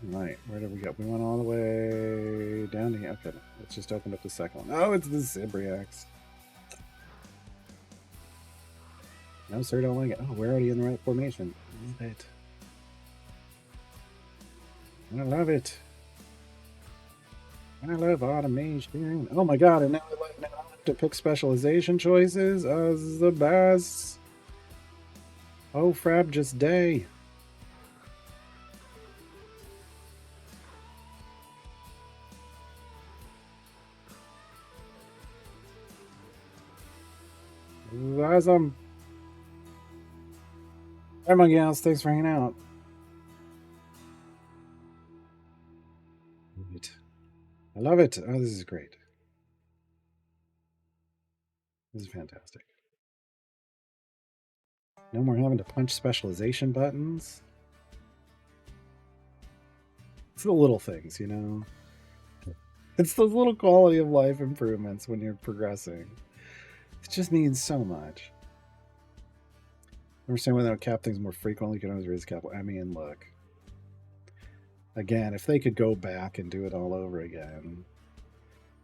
Right, where did we go? We went all the way down to here. Okay, let's just open up the second one. Oh, it's the Sibriex. No, sir, don't like it. Oh, we're already in the right formation. I love it. I love it. I love automation. Oh my god, and now I have to pick specialization choices. Oh, this is the best. Oh, frab just day. Awesome. Hey, my gals, thanks for hanging out. I love it. Oh, this is great. This is fantastic. No more having to punch specialization buttons. It's the little things, you know? It's those little quality of life improvements when you're progressing. It just means so much. Understand whether cap things more frequently, you can always raise cap. I mean, look. Again, if they could go back and do it all over again,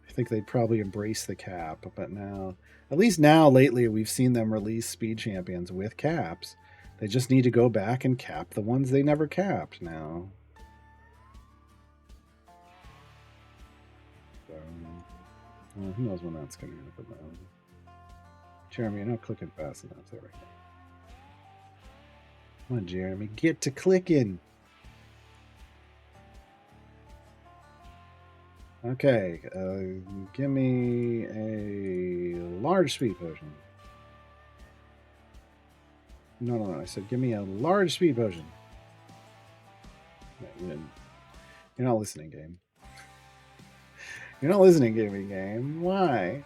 I think they'd probably embrace the cap. But now, at least now, lately, we've seen them release speed champions with caps. They just need to go back and cap the ones they never capped now. So, who knows when that's going to happen, though. Jeremy, you're not clicking fast enough. There we go. Come on, Jeremy, get to clicking. Okay, give me a large speed potion. No, I said give me a large speed potion. You're not listening, game. You're not listening, gaming game. Why?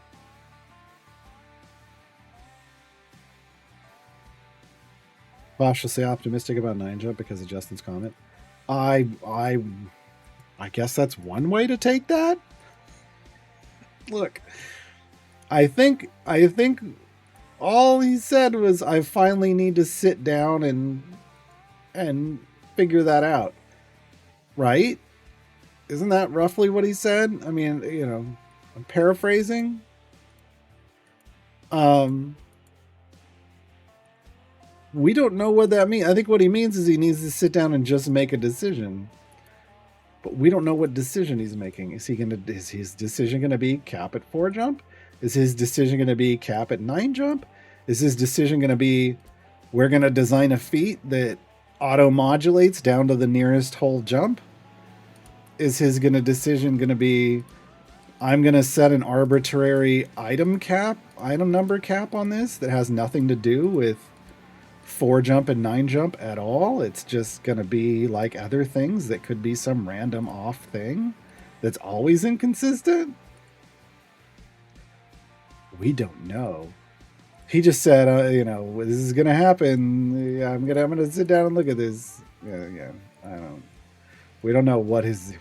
Cautiously optimistic about 9-jump because of Justin's comment. I guess that's one way to take that. Look, I think all he said was I finally need to sit down and figure that out. Right? Isn't that roughly what he said? I mean, you know, I'm paraphrasing. We don't know what that means. I think what he means is he needs to sit down and just make a decision. But we don't know what decision he's making. Is his decision gonna be cap at 4-jump? Is his decision gonna be cap at 9-jump? Is his decision gonna be we're gonna design a feat that auto modulates down to the nearest whole jump? Is his decision gonna be I'm gonna set an arbitrary item number cap on this that has nothing to do with 4-jump and 9-jump at all? It's just going to be like other things that could be some random off thing that's always inconsistent? We don't know. He just said, you know, this is going to happen. Yeah, I'm gonna sit down and look at this. Yeah. I don't. We don't know what his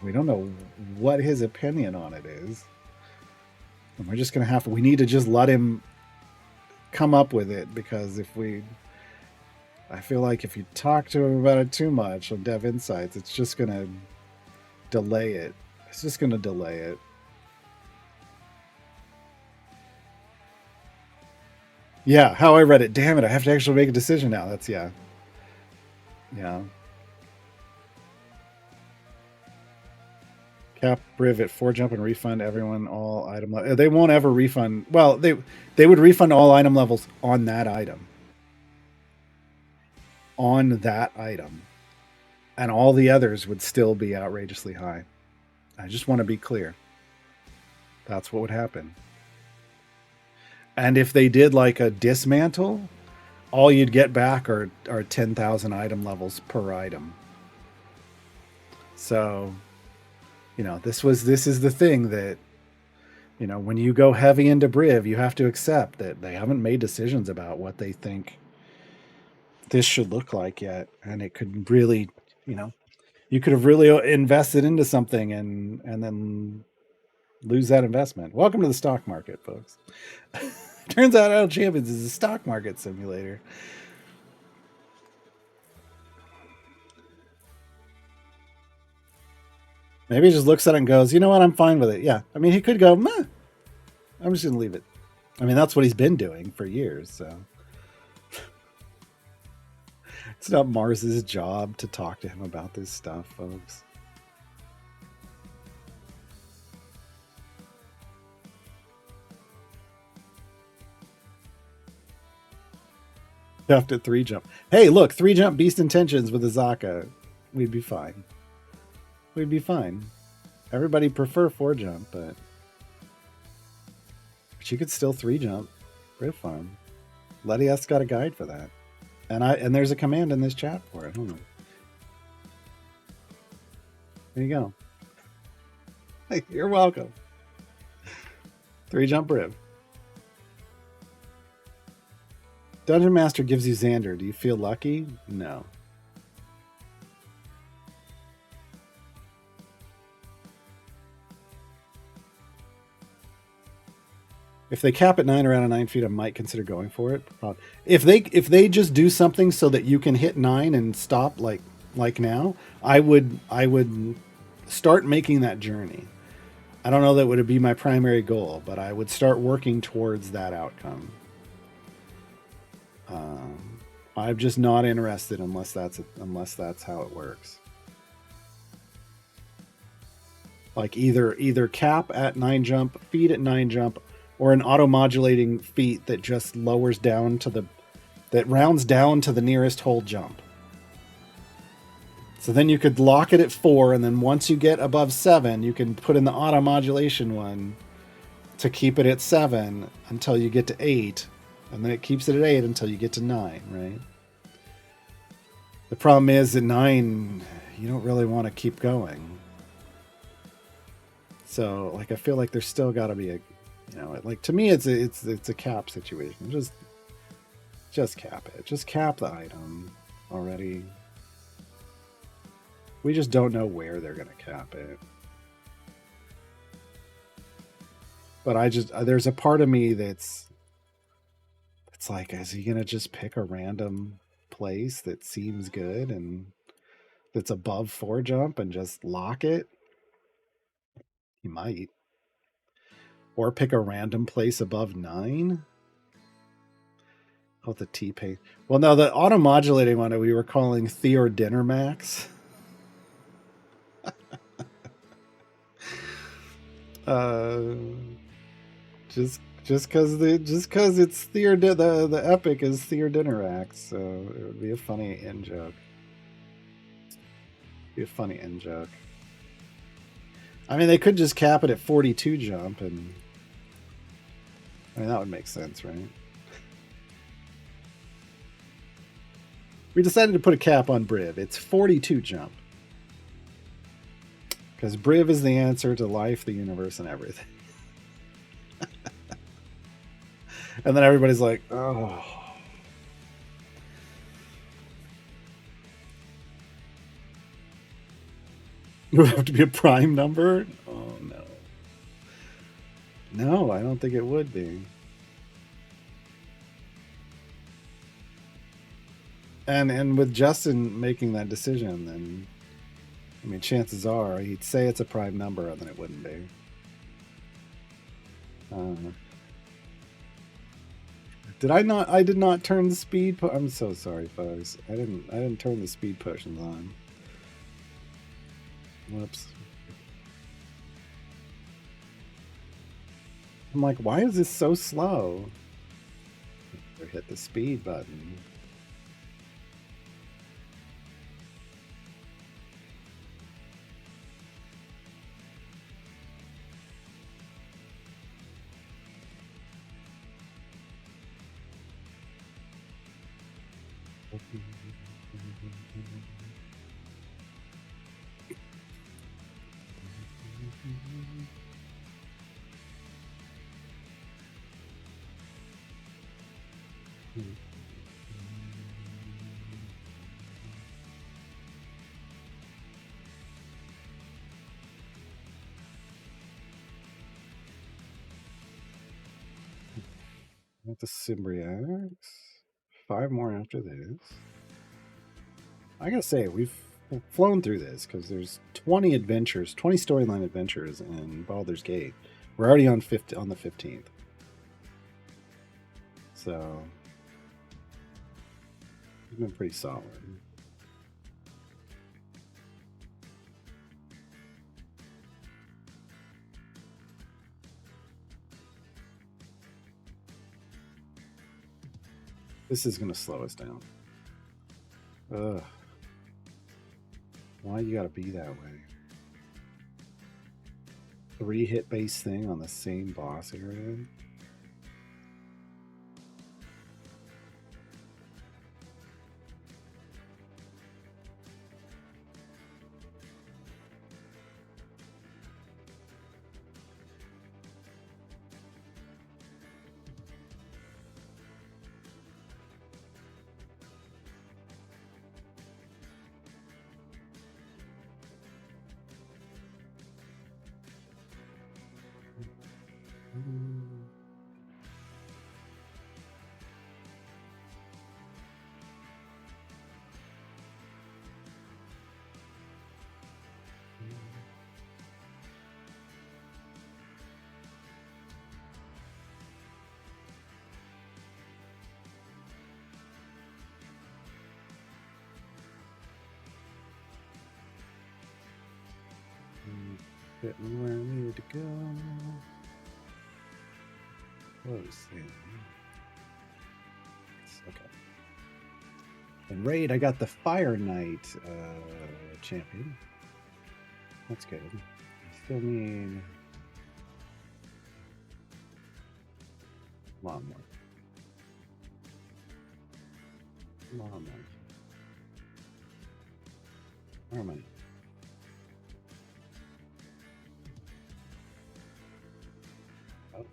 opinion on it is. And we're just gonna have to. We need to just let him come up with it, because I feel like if you talk to him about it too much on Dev Insights, it's just going to delay it. It's just going to delay it. Yeah, how I read it. Damn it, I have to actually make a decision now. That's, yeah. Yeah. Cap Briv at 4-jump and refund everyone all item levels. They won't ever refund. Well, they would refund all item levels on that item. On that item. And all the others would still be outrageously high. I just want to be clear. That's what would happen. And if they did like a dismantle, all you'd get back are 10,000 item levels per item. So, you know, this is the thing that, you know, when you go heavy into Briv, you have to accept that they haven't made decisions about what they think this should look like yet. And it could really, you know, you could have really invested into something and then lose that investment. Welcome to the stock market, folks. Turns out Idle Champions is a stock market simulator. Maybe he just looks at it and goes, you know what, I'm fine with it. Yeah. I mean, he could go, meh, I'm just going to leave it. I mean, that's what he's been doing for years, so. It's not Mars's job to talk to him about this stuff, folks. Left at 3-jump. Hey, look, 3-jump Beast Intentions with Azaka. We'd be fine. We'd be fine. Everybody prefer 4-jump, but she could still 3-jump Rift Farm. Letty S got a guide for that. And there's a command in this chat for it. Hold on. There you go. Hey, you're welcome. 3-jump Riv. Dungeon Master gives you Xander. Do you feel lucky? No. If they cap at 9 around 9 feet, I might consider going for it. If they just do something so that you can hit 9 and stop like now, I would start making that journey. I don't know that would be my primary goal, but I would start working towards that outcome. I'm just not interested unless that's how it works. Like either cap at 9-jump, feed at 9-jump, or an auto-modulating feat that just lowers down to that rounds down to the nearest whole jump. So then you could lock it at 4, and then once you get above 7, you can put in the auto-modulation one to keep it at 7 until you get to 8, and then it keeps it at 8 until you get to 9, right? The problem is at 9, you don't really want to keep going. So, like, I feel like there's still got to be a, like, to me, it's a cap situation. Just cap it. Just cap the item already. We just don't know where they're going to cap it. But there's a part of me it's like, is he going to just pick a random place that seems good and that's above 4-jump and just lock it? He might. Or pick a random place above 9? Oh, the T-Pain. Well, no, the auto-modulating one we were calling Theor Dinner Max. Just because it's Theor, the epic is Theor Dinerax, so it would be a funny in joke. I mean, they could just cap it at 42-jump, and I mean that would make sense, right? We decided to put a cap on Briv. It's 42-jump. Because Briv is the answer to life, the universe, and everything. And then everybody's like, oh. It would have to be a prime number? Oh, no. No, I don't think it would be. And with Justin making that decision, then, I mean, chances are he'd say it's a prime number, and then it wouldn't be. I did not turn the speed. I'm so sorry, folks. I didn't turn the speed potions on. Whoops. I'm like, why is this so slow? I hit the speed button. With the Sibriex. 5 more after this. I gotta say, we've flown through this because there's 20 adventures, 20 storyline adventures in Baldur's Gate. We're already on the 15th. So it's been pretty solid. This is going to slow us down. Ugh. Why you gotta be that way? 3 hit base thing on the same boss area? Getting where I needed to go. Close. Okay. And raid, I got the Fire Knight champion. That's good. I still need a lot more. Where am I? Oh,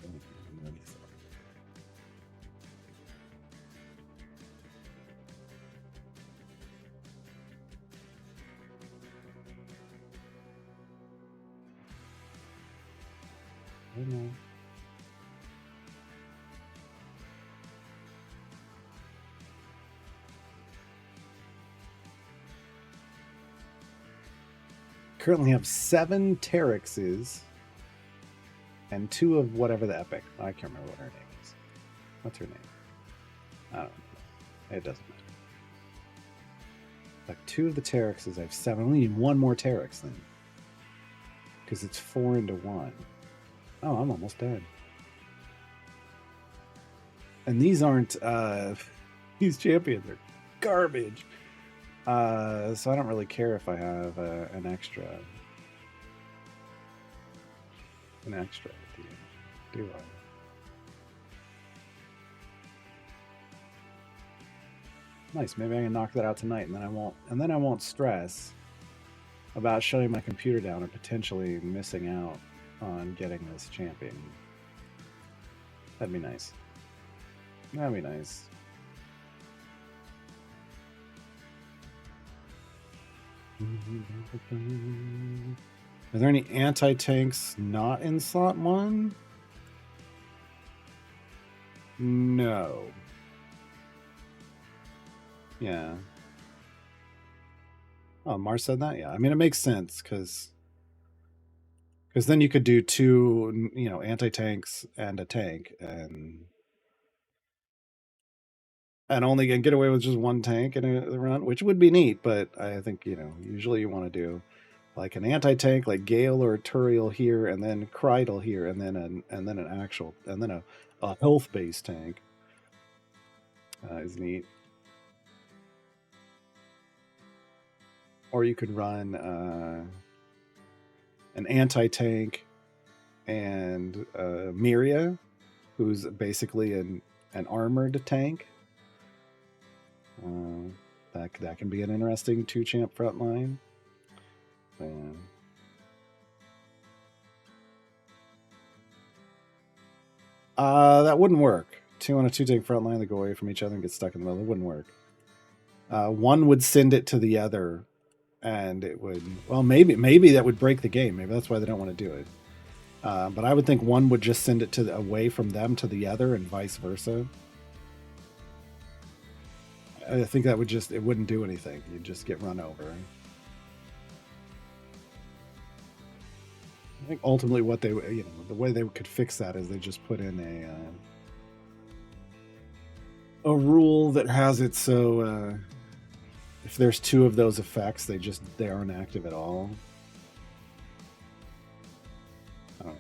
I know. Currently have 7 Terexes and 2 of whatever the epic. I can't remember what her name is. What's her name? I don't know. It doesn't matter. Like 2 of the Terexes, I have 7. I only need 1 more Terex then. Because it's 4 into 1. Oh, I'm almost done. And these aren't these champions are garbage. So I don't really care if I have an extra at the end, do I? Nice. Maybe I can knock that out tonight, and then I won't stress about shutting my computer down and potentially missing out on getting this champion. That'd be nice. That'd be nice. Are there any anti-tanks not in slot 1? No. Yeah. Oh, Mars said that? Yeah. I mean, it makes sense because then you could do 2, anti-tanks and a tank and only get away with just 1 tank in a run, which would be neat, but I think, usually you want to do like an anti-tank like Gale or Turiel here, and then Krydal here, and then a health-based tank is neat. Or you could run an anti-tank and Miria, who's basically an armored tank. That can be an interesting 2-champ frontline. That wouldn't work. 2 on a 2-tank frontline that go away from each other and get stuck in the middle. It wouldn't work. One would send it to the other, and it would. Well, maybe that would break the game. Maybe that's why they don't want to do it. But I would think one would just send it away from them to the other, and vice versa. I think that it wouldn't do anything. You'd just get run over. think ultimately what they, the way they could fix that is they just put in a rule that has it so if there's two of those effects, they aren't active at all. I don't know.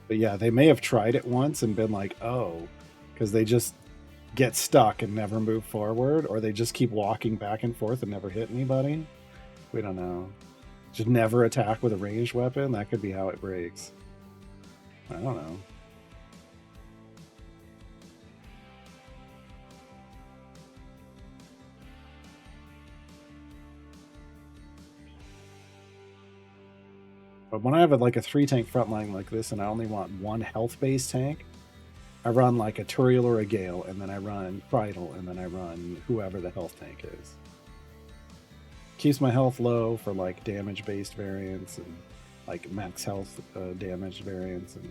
But yeah, they may have tried it once and been like, oh, because they just get stuck and never move forward, or they just keep walking back and forth and never hit anybody. We don't know. Just never attack with a ranged weapon. That could be how it breaks. I don't know. But when I have like a 3-tank frontline like this and I only want one health-based tank, I run like a Turiel or a Gale, and then I run Bridal, and then I run whoever the health tank is. Keeps my health low for like damage-based variants and like max health damage variants, and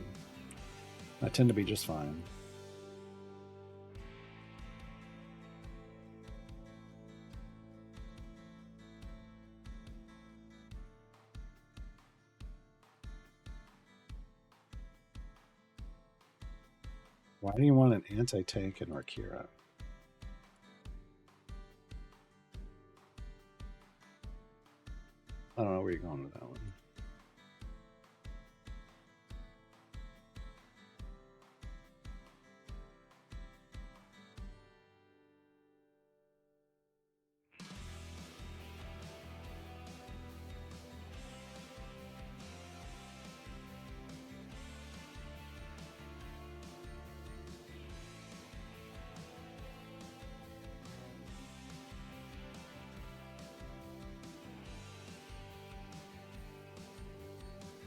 I tend to be just fine. Why do you want an anti-tank in Orkira? I don't know where you're going with that one.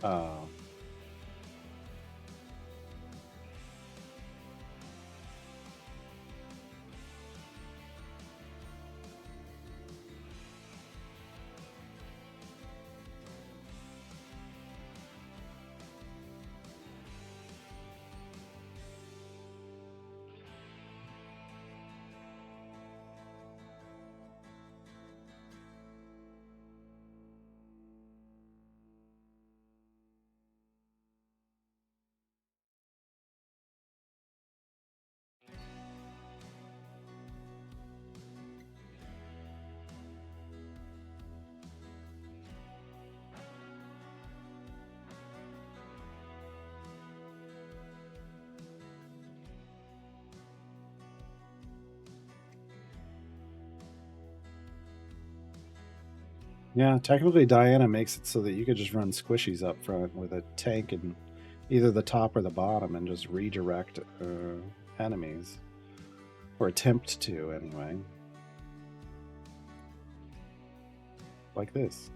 Oh. Yeah, technically Diana makes it so that you could just run squishies up front with a tank in either the top or the bottom and just redirect enemies. Or attempt to, anyway. Like this.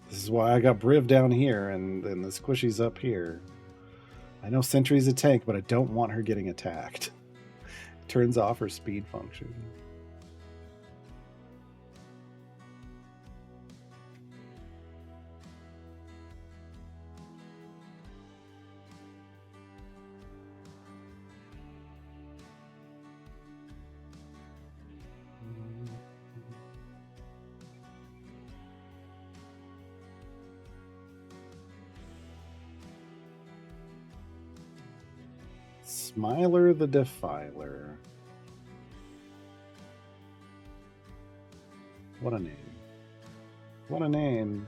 This is why I got Briv down here and then the squishies up here. I know Sentry's a tank, but I don't want her getting attacked. Turns off her speed function. Smiler the Defiler. What a name. What a name.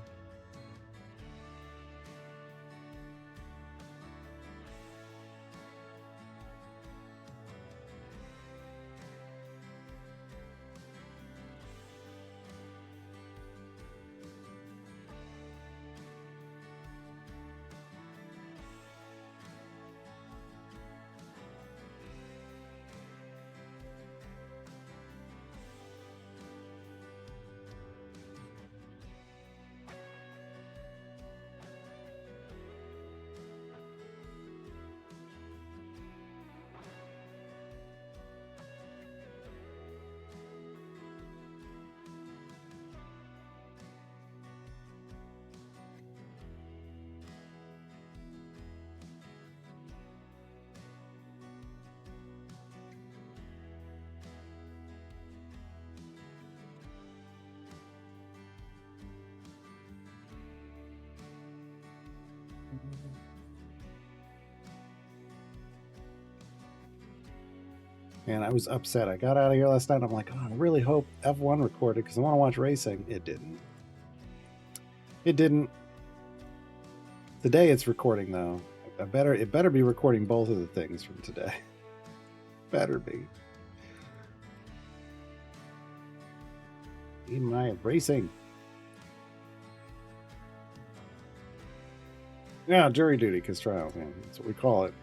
And I was upset. I got out of here last night. I'm like, oh, I really hope F1 recorded because I want to watch racing. It didn't. It didn't. Today it's recording though. It better be recording both of the things from today. Better be. Need my racing. Yeah, jury duty, because trial, man. That's what we call it.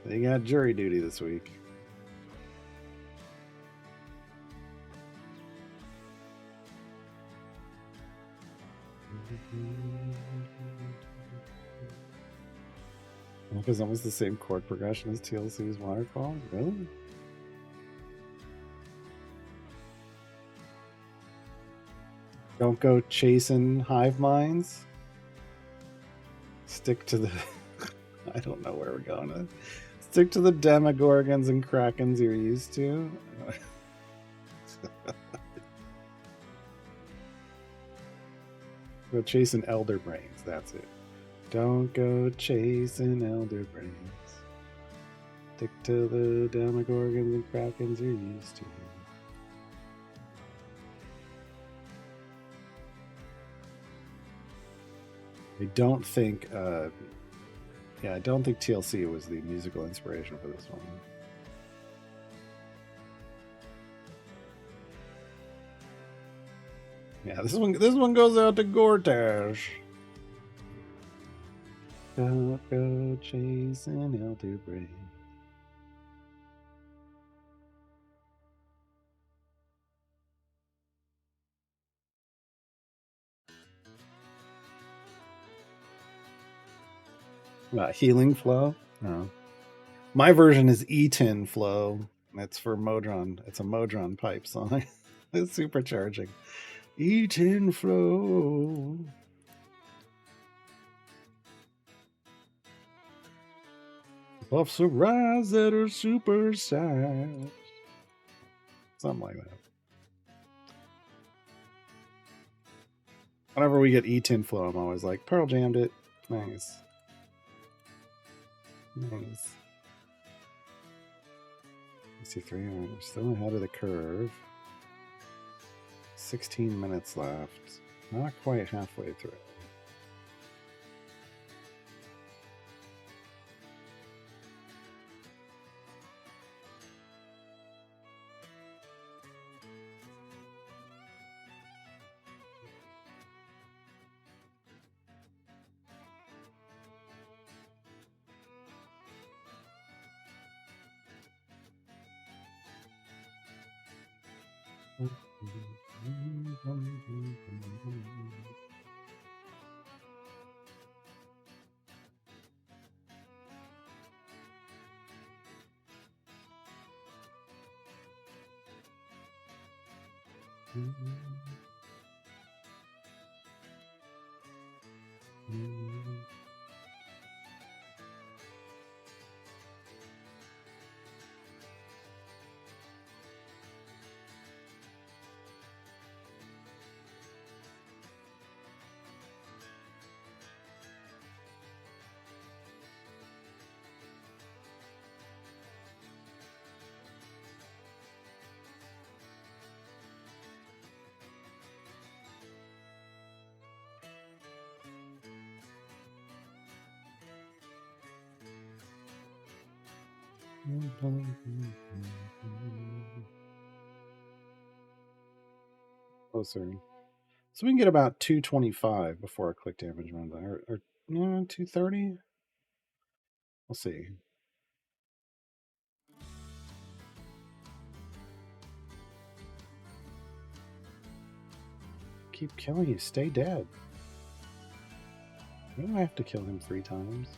They got jury duty this week. Because almost the same chord progression as TLC's Waterfall? Really? Don't go chasing hive minds. Stick to the... I don't know where we're going. Stick to the demogorgons and krakens you're used to. Go chasing elder brains. That's it. Don't go chasing elder brains. Stick to the demogorgons and krakens you're used to. I don't think I don't think TLC was the musical inspiration for this one. Yeah, this one goes out to Gortash. Don't go chasing elder brains. Healing flow? No. My version is E10 flow. That's for Modron. It's a Modron pipe song. It's supercharging. E10 flow. Buffs arise that are super size. Something like that. Whenever we get E10 flow, I'm always like, Pearl jammed it. Nice. Nice. 63, we're still ahead of the curve. 16 minutes left. Not quite halfway through. Closer. So we can get about 225 before our click damage runs out. Or 230? We'll see. Keep killing you. Stay dead. We don't have to kill him 3 times.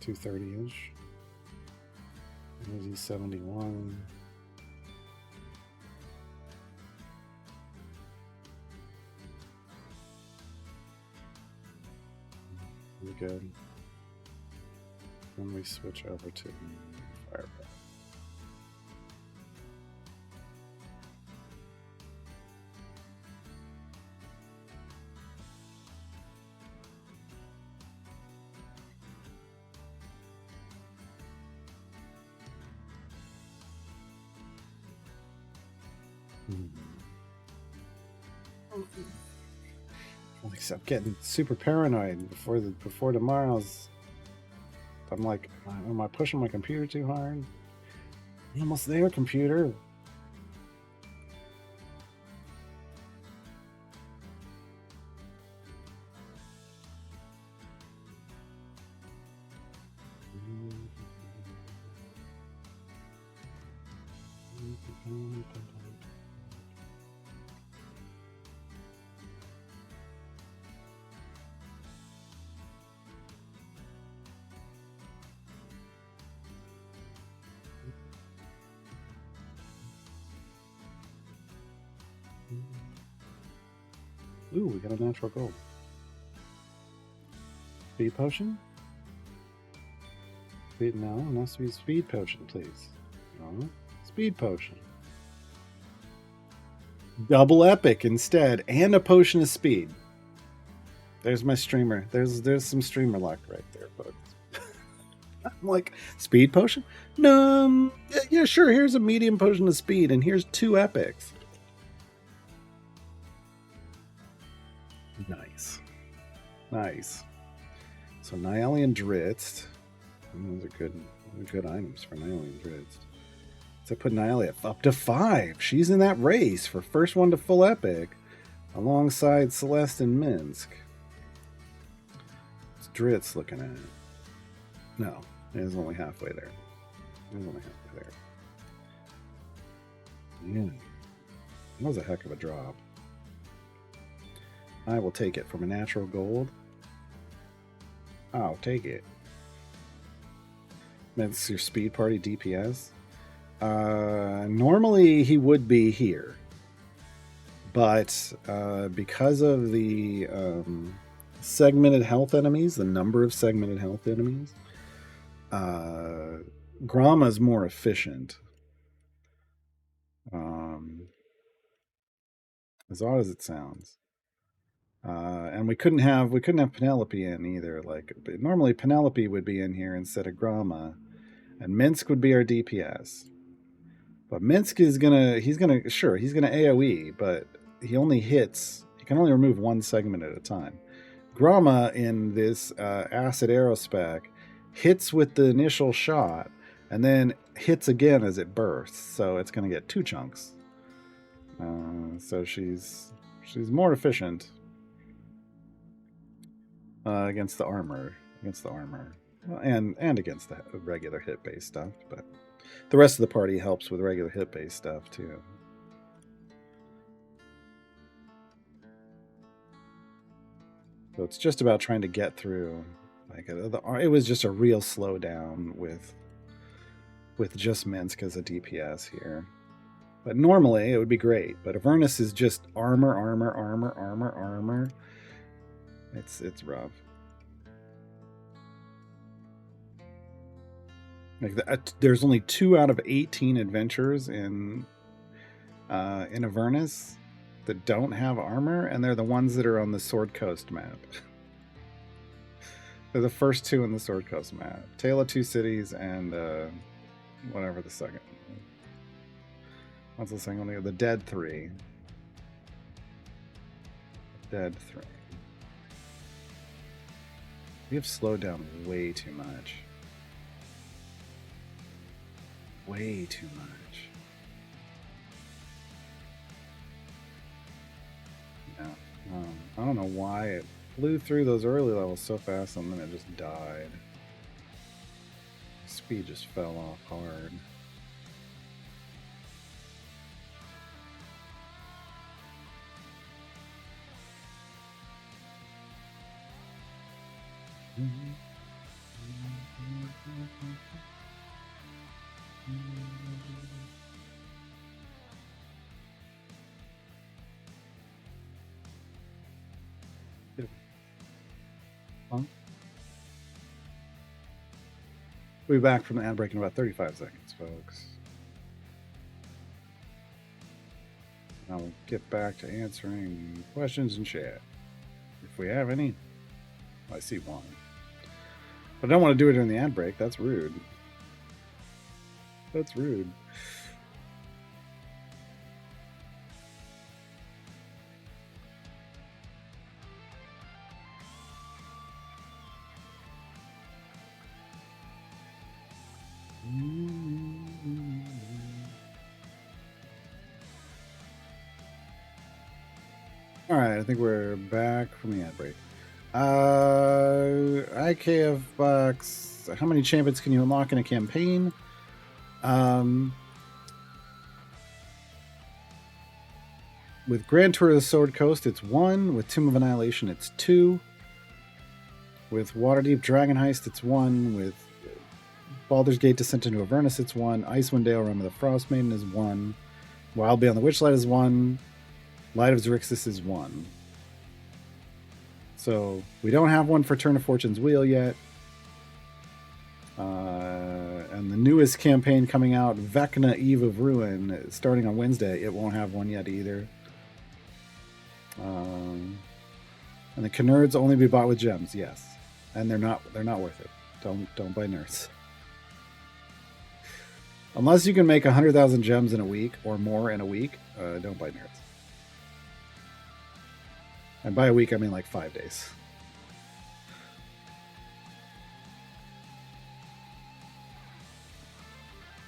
$230-ish. Where's he? 71. We're good. Then we switch over to Fireball. Except getting super paranoid before tomorrow's. I'm like, am I pushing my computer too hard? I'm almost there, computer. Ooh, we got a natural gold. Speed potion? No, speed potion, please. No, speed potion. Double epic instead, and a potion of speed. There's my streamer. There's some streamer luck right there, folks. I'm like, speed potion? No, yeah, sure. Here's a medium potion of speed, and here's 2 epics. Nice. So Nyalian Dritz. Those are good items for Nyalian Dritz. So I put Nyali up to 5. She's in that race for first one to full epic, alongside Celeste and Minsk. What's Dritz looking at? No, it's only halfway there. Yeah, that was a heck of a drop. I will take it from a natural gold. I'll take it. That's your speed party DPS. Normally he would be here, but because of the segmented health enemies, the number of segmented health enemies, Grama is more efficient. As odd as it sounds. And we couldn't have Penelope in either. Like normally Penelope would be in here instead of Grama, and Minsk would be our DPS. But Minsk is he's gonna AoE, but he can only remove 1 segment at a time. Grama in this acid arrow spec hits with the initial shot and then hits again as it bursts, so it's gonna get 2 chunks. So she's more efficient. Against the armor, and against the regular hit-based stuff, but the rest of the party helps with regular hit-based stuff too. So it's just about trying to get through. Like it was just a real slowdown with just Minsk as a DPS here. But normally it would be great. But Avernus is just armor. It's rough. Like there's only 2 out of 18 adventures in Avernus that don't have armor, and they're the ones that are on the Sword Coast map. They're the first 2 in the Sword Coast map. Tale of Two Cities and whatever the second. What's the second one? The Dead 3. We have slowed down way too much. Way too much. Yeah. I don't know why it flew through those early levels so fast and then it just died. Speed just fell off hard. We'll be back from the ad break in about 35 seconds, folks. I'll get back to answering questions in chat. If we have any. I see one. But I don't want to do it during the ad break. That's rude. That's rude. All right, I think we're back from the ad break. IKF box. How many champions can you unlock in a campaign? With Grand Tour of the Sword Coast, it's 1. With Tomb of Annihilation, it's 2. With Waterdeep Dragon Heist, it's 1. With Baldur's Gate Descent into Avernus, it's 1. Icewind Dale Realm of the Frost Maiden is 1. Wild Beyond the Witchlight is 1. Light of Xerxes is 1. So we don't have one for Turn of Fortune's Wheel yet. And the newest campaign coming out, Vecna Eve of Ruin, starting on Wednesday, it won't have one yet either. And the Knerds only be bought with gems, yes. And they're not worth it. Don't buy Nerds. Unless you can make 100,000 gems in a week or more in a week, don't buy Nerds. And by a week, I mean like 5 days.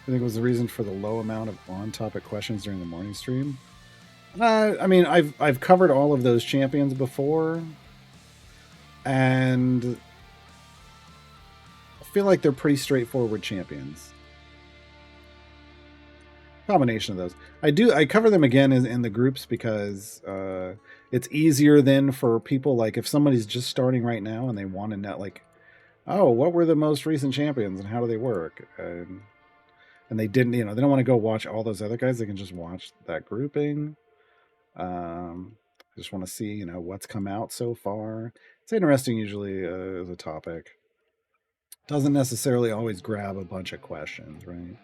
I think it was the reason for the low amount of on-topic questions during the morning stream. I mean, I've covered all of those champions before, and I feel like they're pretty straightforward champions. Combination of those. I cover them again in the groups because it's easier then for people, like if somebody's just starting right now and they want to know, like, oh, what were the most recent champions and how do they work? And they didn't, they don't want to go watch all those other guys. They can just watch that grouping. I just want to see, what's come out so far. It's interesting usually as a topic. Doesn't necessarily always grab a bunch of questions, right?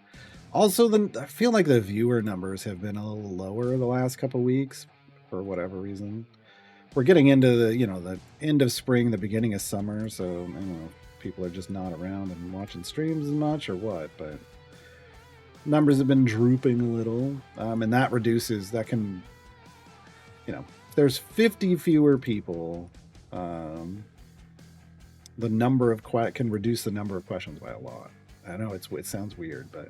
Also, I feel like the viewer numbers have been a little lower the last couple weeks for whatever reason. We're getting into the end of spring, the beginning of summer, so I don't know if people are just not around and watching streams as much or what, but numbers have been drooping a little, and that can, if there's 50 fewer people, the number of can reduce the number of questions by a lot. I know it sounds weird, but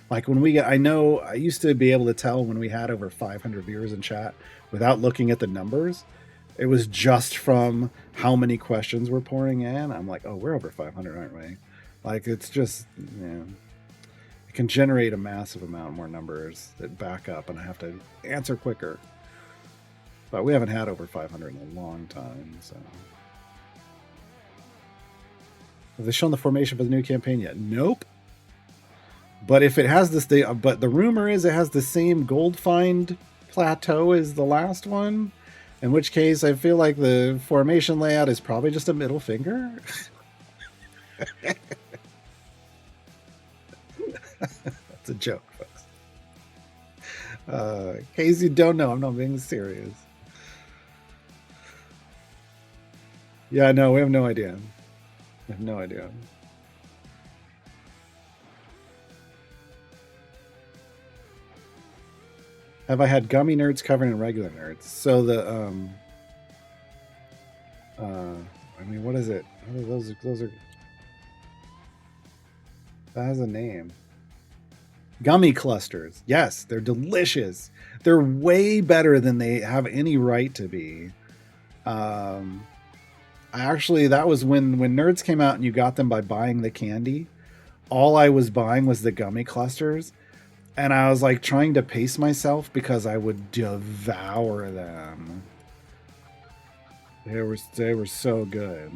like when I used to be able to tell when we had over 500 viewers in chat without looking at the numbers. It was just from how many questions were pouring in. I'm like, oh, we're over 500, aren't we? Like, it's just, it can generate a massive amount more numbers that back up, and I have to answer quicker. But we haven't had over 500 in a long time, so. Have they shown the formation for the new campaign yet? Nope. But if it has this thing, but the rumor is it has the same gold find plateau as the last one, in which case I feel like the formation layout is probably just a middle finger. That's a joke, folks. In case you don't know, I'm not being serious. Yeah, no, we have no idea. I have no idea. Have I had gummy nerds covered in regular nerds? So the I mean, what is it? Those are that has a name. Gummy clusters. Yes, they're delicious. They're way better than they have any right to be. Actually, that was when nerds came out and you got them by buying the candy. All I was buying was the gummy clusters. And I was like trying to pace myself because I would devour them. They were so good.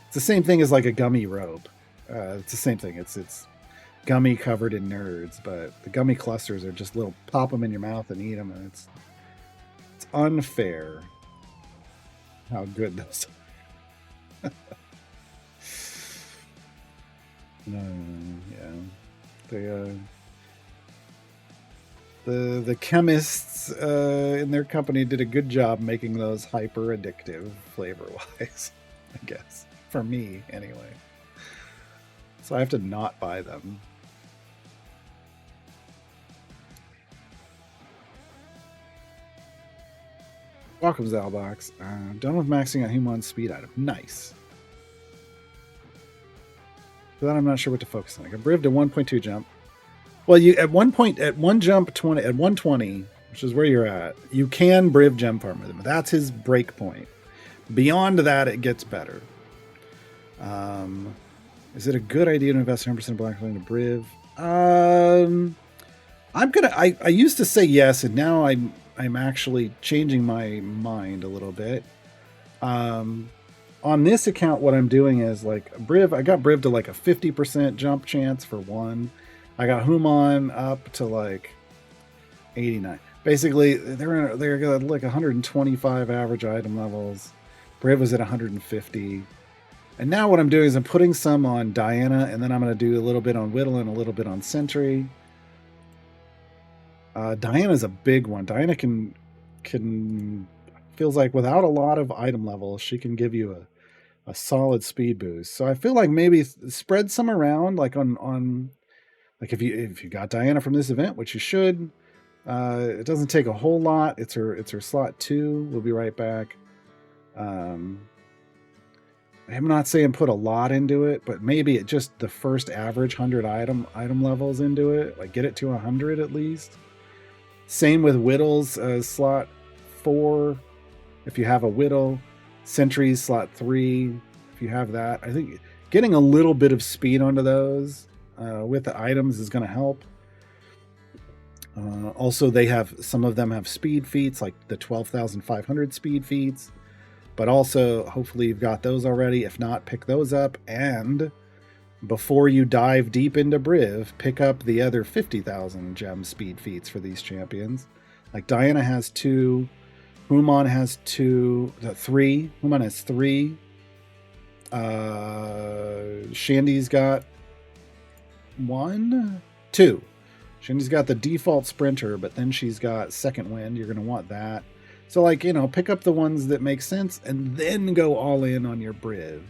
It's the same thing as like a gummy rope. It's the same thing. It's gummy covered in nerds, but the gummy clusters are just little, pop them in your mouth and eat them, and it's unfair how good those are. Yeah. The chemists in their company did a good job making those hyper addictive flavor-wise, I guess. For me, anyway. So I have to not buy them. Welcome, Zalbox. Done with maxing out Human speed item. Nice. For that, I'm not sure what to focus on. I can briv to 1.2 jump. Well, you at one point at one jump 20 at 120 which is where you're at. You can Briv gem farm with him. That's his break point. Beyond that, it gets better. Is it a good idea to invest 100% of Black into Briv? I used to say yes, and now I'm actually changing my mind a little bit. On this account, what I'm doing is like Briv. I got Briv to like a 50% jump chance for one. I got Human up to like 89. Basically, they're like 125 average item levels. Briv was at 150. And now what I'm doing is I'm putting some on Diana, and then I'm going to do a little bit on Whittle and a little bit on Sentry. Diana's a big one. Diana can feels like without a lot of item levels, she can give you a solid speed boost. So I feel like maybe spread some around, like on like if you got Diana from this event, which you should. It doesn't take a whole lot. It's her slot 2. We'll be right back. I'm not saying put a lot into it, but maybe it just the first average 100 item levels into it, like get it to 100 at least. Same with Whittle's slot 4. If you have a Whittle, Sentry's slot 3. If you have that, I think getting a little bit of speed onto those with the items is going to help. Also, some of them have speed feats, like the 12,500 speed feats. But also, hopefully you've got those already. If not, pick those up. And before you dive deep into Briv, pick up the other 50,000 gem speed feats for these champions. Like Diana has 2. Human has 3. Human has 3. Shandy's got 1? 2. Shandy's got the default sprinter, but then she's got second wind. You're going to want that. So, like, pick up the ones that make sense and then go all in on your Briv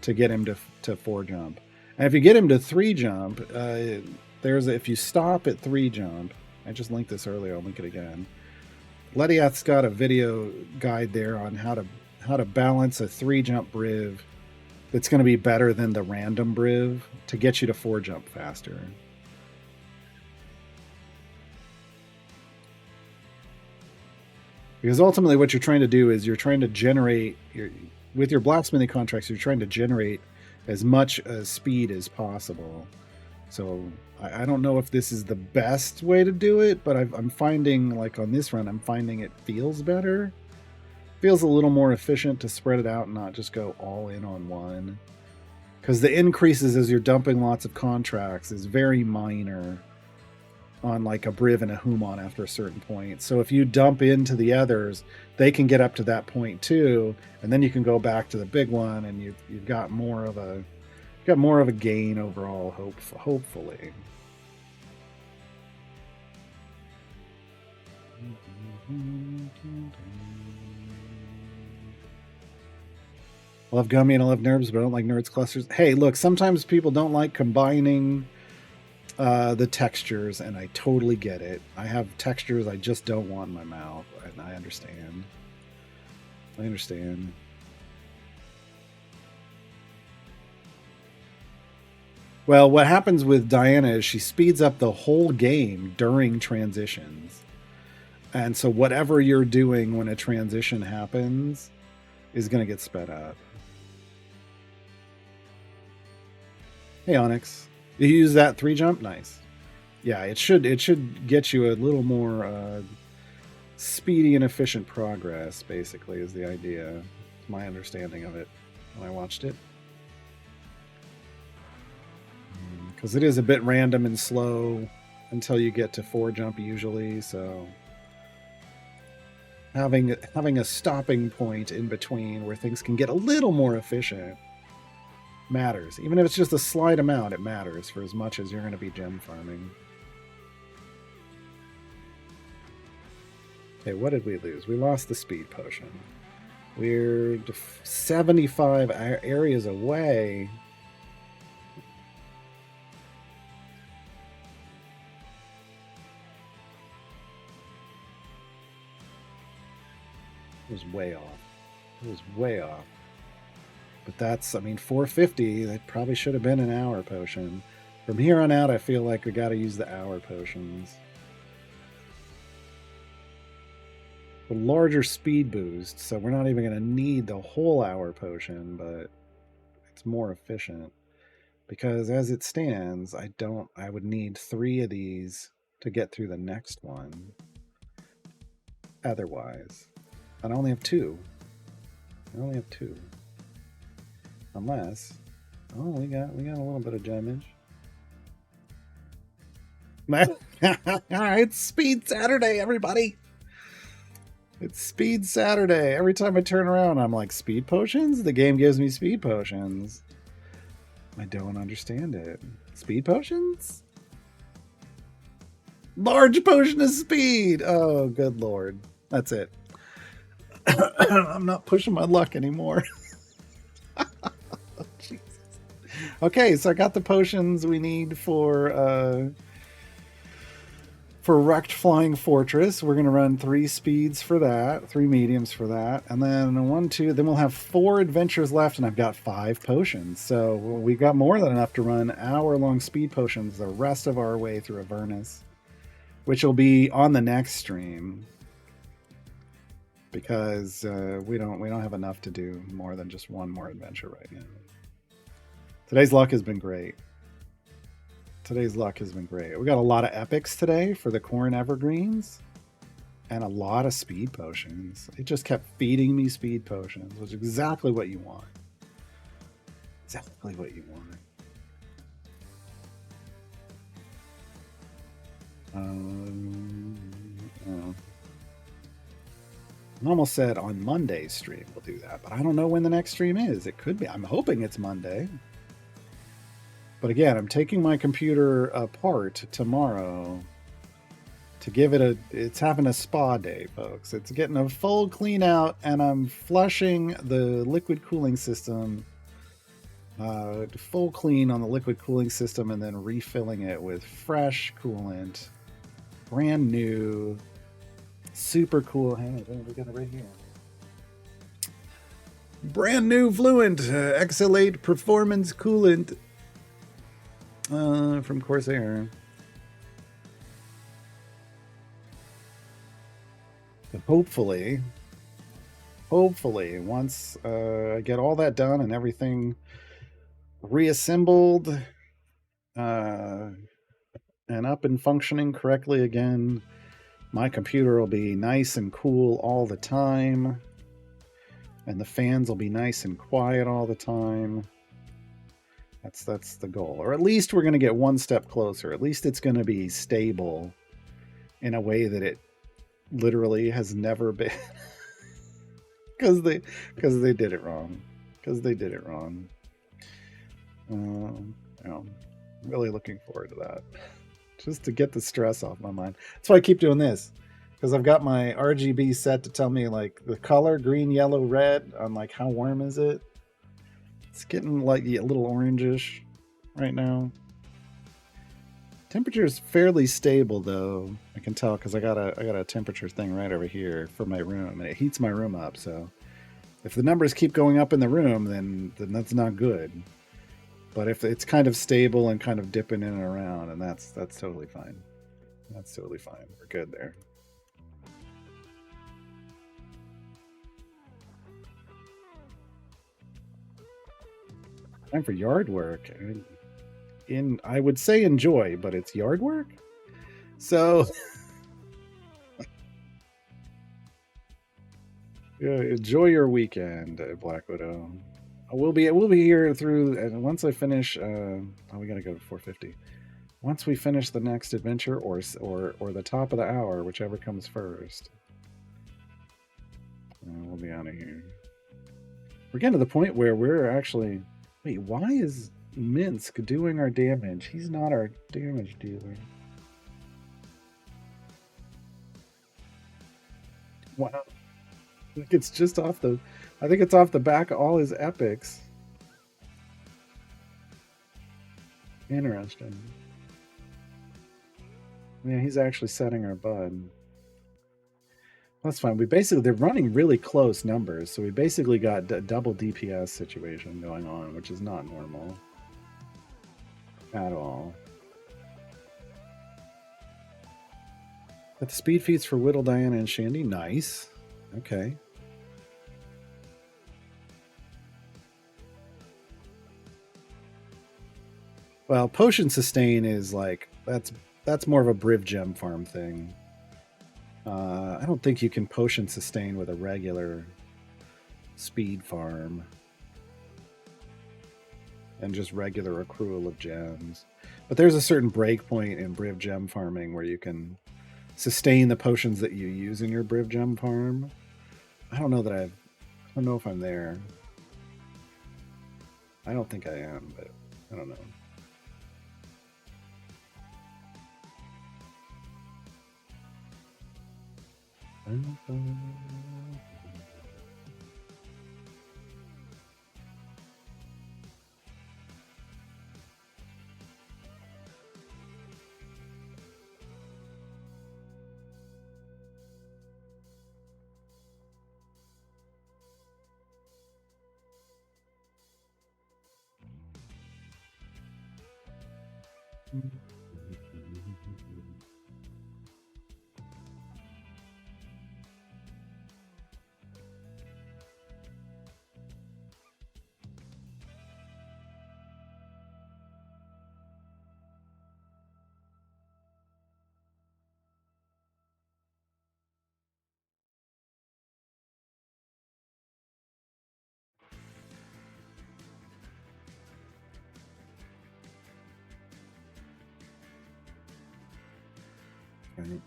to get him to 4 jump. And if you get him to 3 jump, if you stop at 3 jump, I just linked this earlier, I'll link it again. Lediath's got a video guide there on how to balance a 3 jump Briv that's going to be better than the random Briv to get you to 4 jump faster. Because ultimately what you're trying to do is you're trying to generate, with your blacksmithing contracts, you're trying to generate as much speed as possible. So I don't know if this is the best way to do it, but I'm finding, like on this run, I'm finding it feels better. Feels a little more efficient to spread it out and not just go all in on one. Because the increases as you're dumping lots of contracts is very minor on like a Briv and a Human after a certain point. So if you dump into the others, they can get up to that point too, and then you can go back to the big one, and you've got more of a gain overall. Hopefully. I love Gummy and I love Nerds, but I don't like Nerds clusters. Hey, look, sometimes people don't like combining the textures, and I totally get it. I have textures I just don't want in my mouth, and I understand. Well, what happens with Diana is she speeds up the whole game during transitions. And so whatever you're doing when a transition happens is going to get sped up. Hey, Onyx. You use that 3 jump? Nice. Yeah, it should get you a little more speedy and efficient progress, basically, is the idea. It's my understanding of it when I watched it. Because it is a bit random and slow until you get to 4 jump usually, so having a stopping point in between where things can get a little more efficient matters. Even if it's just a slight amount, it matters for as much as you're going to be gem farming. Okay, what did we lose? We lost the speed potion. We're 75 areas away. It was way off. But that's, 450, that probably should have been an hour potion. From here on out, I feel like we got to use the hour potions. a larger speed boost, so we're not even going to need the whole hour potion, but it's more efficient. Because as it stands, I would need 3 of these to get through the next one. Otherwise, I only have 2. I only have 2. Unless, oh, we got a little bit of damage. It's Speed Saturday, everybody. It's Speed Saturday. Every time I turn around, I'm like, speed potions? The game gives me speed potions. I don't understand it. Speed potions? Large potion of speed! Oh, good lord. That's it. I'm not pushing my luck anymore. Jesus. Okay, so I got the potions we need for Wrecked Flying Fortress. We're going to run 3 speeds for that, 3 mediums for that, and then 1, 2, then we'll have 4 adventures left, and I've got 5 potions. So we've got more than enough to run hour-long speed potions the rest of our way through Avernus, which will be on the next stream, because we don't have enough to do more than just one more adventure right now. Today's luck has been great. Today's luck has been great. We got a lot of epics today for the Corn Evergreens and a lot of speed potions. It just kept feeding me speed potions, which is exactly what you want. Exactly what you want. I almost said on Monday's stream we'll do that, but I don't know when the next stream is. It could be. I'm hoping it's Monday. But again, I'm taking my computer apart tomorrow to give it it's having a spa day, folks. It's getting a full clean out, and I'm flushing the liquid cooling system, full clean on the liquid cooling system, and then refilling it with fresh coolant, brand new, super cool. Hey, we got it right here. Brand new Fluent Exhalate Performance Coolant. From Corsair. But hopefully, once I get all that done and everything reassembled and up and functioning correctly again, my computer will be nice and cool all the time, and the fans will be nice and quiet all the time. That's the goal. Or at least we're going to get one step closer. At least it's going to be stable in a way that it literally has never been. Because they did it wrong. Really looking forward to that. Just to get the stress off my mind. That's why I keep doing this. Because I've got my RGB set to tell me like the color, green, yellow, red, on like how warm is it. It's getting like a little orangish right now. Temperature is fairly stable though. I can tell because I got a temperature thing right over here for my room, and it heats my room up. So if the numbers keep going up in the room, then that's not good. But if it's kind of stable and kind of dipping in and around, and that's totally fine. That's totally fine. We're good there. Time for yard work. I would say enjoy, but it's yard work. So yeah, enjoy your weekend, Black Widow. We'll be here through, and once I finish. We gotta go to 450. Once we finish the next adventure, or the top of the hour, whichever comes first, we'll be out of here. We're getting to the point where we're actually. Wait, why is Minsk doing our damage? He's not our damage dealer. Wow. I think it's just off the... I think it's off the back of all his epics. Interesting. Yeah, he's actually setting our bud. That's fine. They're running really close numbers, so we basically got a double DPS situation going on, which is not normal at all. But the speed feats for Whittle, Diana, and Shandy, nice. Okay. Well, potion sustain is like that's more of a Briv gem farm thing. I don't think you can potion sustain with a regular speed farm and just regular accrual of gems. But there's a certain breakpoint in Briv gem farming where you can sustain the potions that you use in your Briv gem farm. I don't know that I don't know if I'm there. I don't think I am, but I don't know. Right.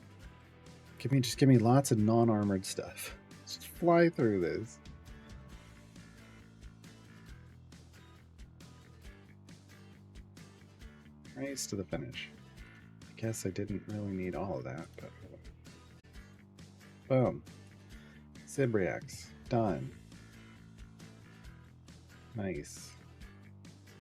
Just give me lots of non-armored stuff. Just fly through this. Race to the finish. I guess I didn't really need all of that, but boom. Sibriex. Done. Nice.